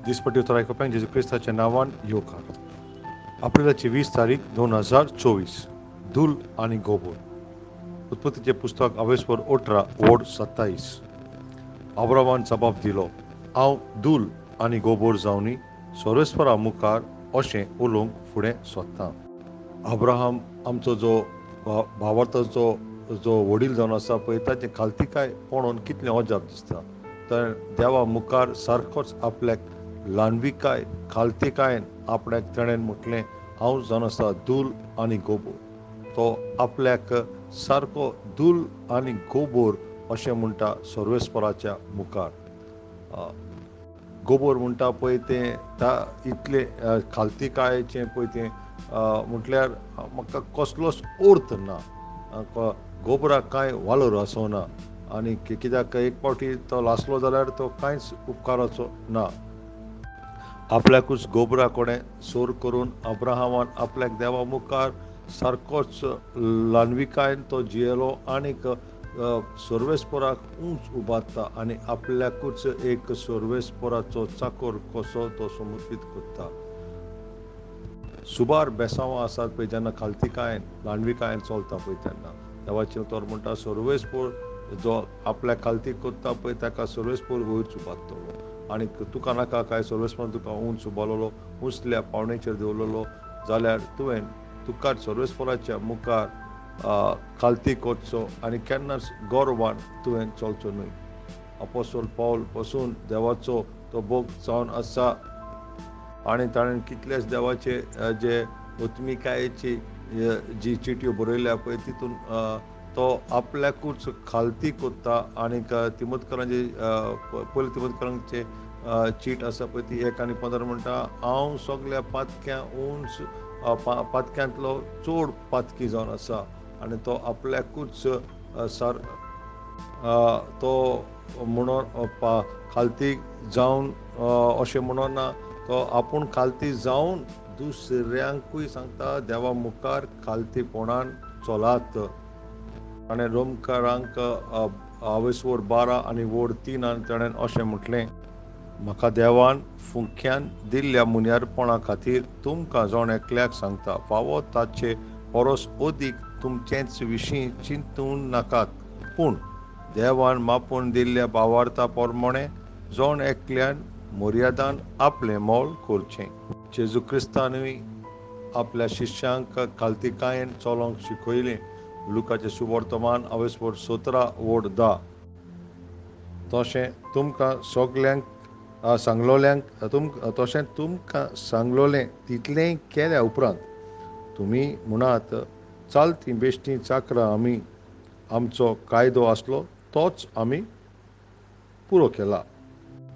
दिसपट्टी उत्तर आयकुपाक जेजू क्रिस्ताच्या नावान येवकार. एप्रिलाची 20 तारीख 2024. दूल आणि गोबोर. उत्पत्तीचे पुस्तक 18 वोड 27. अब्रामान जबाब दिलो, हांव दूल आनी गोबोर जावनी सर्वेस्परा मुखार अशें उलोवंक फुडें सोदतां. अब्राहम आमचो जो भावार्थाचो जो वडील जावन आसा पळय ताचें खालतीकाय पळोवन कितलें अजाप दिसता. तर देवा मुखार सारकोच आपल्याक ल्हानविकाय खालतीकायेन आपल्याक ताणें म्हटलें, हांव जावन आसा दूल आनी गोबोर. तो आपल्याक सारको दूल आनी गोबोर अशें म्हणटा सर्वेस्पराच्या मुखार. गोबोर म्हणटा पळय तें इतले खालतीकायेचें पळय तें म्हटल्यार म्हाका कसलोच अर्थ ना. गोबराक कांय वालोर आसना आनी कित्याक एक फावटी तो लासलो जाल्यार तो कांयच उपकाराचो ना. आपल्याकूच गोबरा कोणें सोर करून अब्राहमान आपल्याक देवा मुखार सारकोच ल्हानविकायेन तो जियेलो आनीक सर्वेस्पराक उंच उबारता आनी आपल्याकूच एक सर्वेस्पराचो चाकर कसो तो समर्पीत करता. सुबार बेसांवां आसात पळय जेन्ना खालतीकायेन ल्हानविकायेन चलता पळय तेन्ना देवाचें उतर म्हणटा सर्वेस्पर जो आपल्याक खालती करता पळय ताका सर्वेस्पर वयर उबारतलो. आनी तुका नाका काय सर्वेस्पर तुका उंच उबारलेलो उंचल्या पावणेचेर दवरलेलो जाल्यार तुवें तुका सर्वेस्पराच्या मुखार खालती करचो आनी केन्नाच गोरवान तुवें चलचो न्हय. अपोस्तल पौल पासून देवाचो तो भोग जावन आसा आनी ताणें कितलेच देवाचे जे आत्मिकायेची जी चिटयो बरयल्या पळय तितून तो आपल्याकूच खालती करता आनीक तिमोथेकारांचे पयले तिमोथेकारांचे चीट आसा पळय ती 1 आनी 15 म्हणटा, हांव सगल्या पातक्यांतलो चड पातकी जावन आसा आनी तो आपल्याकूच तो म्हणून खालती जावन अशें म्हणना, तो आपूण खालती जावन दुसऱ्यांकूय सांगता देवा मुखार खालतीपणान चलात. ताणें रोमकारांक 12 आनी वोड 3 ताणें अशें म्हटलें, म्हाका देवान फुंक्यान दिल्ल्या मुन्यारपणा खातीर तुमकां जावन एकल्याक सांगता, फावो ताचे परस अदीक तुमचेच विशीं चिंतूं नाकात, पूण देवान मापून दिल्ल्या भावार्था प्रमाणें जावन एकल्यान मर्यादान आपलें मोल करचें. जेजू क्रिस्तानूय आपल्या शिश्यांक खालतीकायेन चलोवंक शिकयलें. लुकाचें सुवर्तमान 17 वोड 10. तशें तुमकां सगल्यांक सांगलोलें तितलेंय केल्या उपरांत तुमी म्हणात, चालतीं बेश्टीं चाकरां आमी, आमचो कायदो आसलो तोच आमी पुरो केला.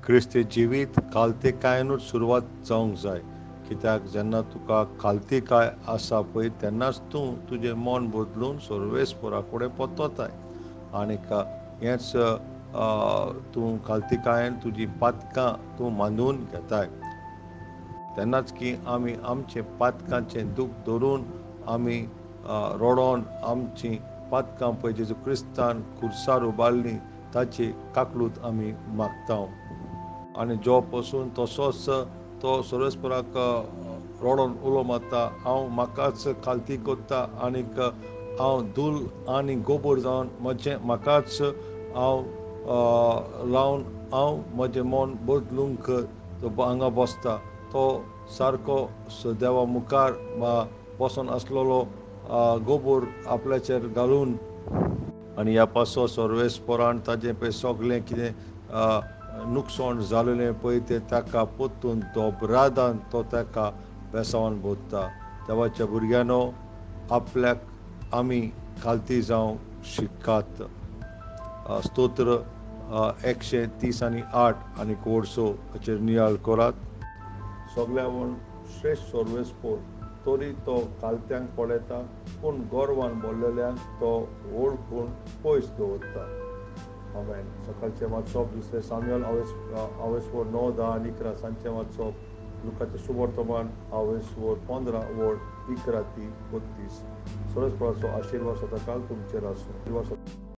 क्रिस्ती जिवीत खालतीकायेनूच सुरवात जावंक जाय. कित्याक जेन्ना तुका खालतीकाय आसा पळय तेन्नाच तूं तुजें मन बदलून सर्वेस्परा कडेन पोतताय आनीक हेंच तूं खालतीकायेन तुजीं पातकां तूं मांडून घेताय. तेन्नाच की आमी आमचें पातकांचें दूख धरून आमी रडोन आमचीं पातकां पळय जेजू क्रिस्तान खुर्सार उबारलीं ताची काकलूत आमी मागता. आनी जो पसून तसोच तो सर्वेस्पराक रडोन उलो मारता, हांव म्हाकाच खालती करता आनीक हांव दूल आनी गोबोर जावन म्हाकाच हांव लावन हांव म्हजें मन बदलूंक हांगा बसता. तो सारको देवा मुखार बसून आसलेलो गोबोर आपल्याचेर घालून आनी ह्या पासो सर्वेस्परान ताजें पळय सगलें कितें नुकसाण जालेलें पळय तें ताका परतून दोबरादान तो ताका बेसांवान भोगता. देवाच्या भुरग्यांनो, आपल्याक आमी खालती जावंक शिकात. स्तोत्र 138 आनी वोड 6 हाचेर नियाळ करात. सगल्यावन श्रेश्ठ सर्वेस्पर तरी तो खालत्यांक पळयता, पूण गोरवान भरलेल्यांक तो वळखून पयस दवरता. आमेन. सकाळचें वाचप 2 सामुएल 9, 10 आनी 11. सांजचें वाचप लुकाचें सुवर्तमान 15 वोड 11 ते 32. सर्वेस्पराचो आशिर्वाद सदांकाळ तुमचेर आसूं.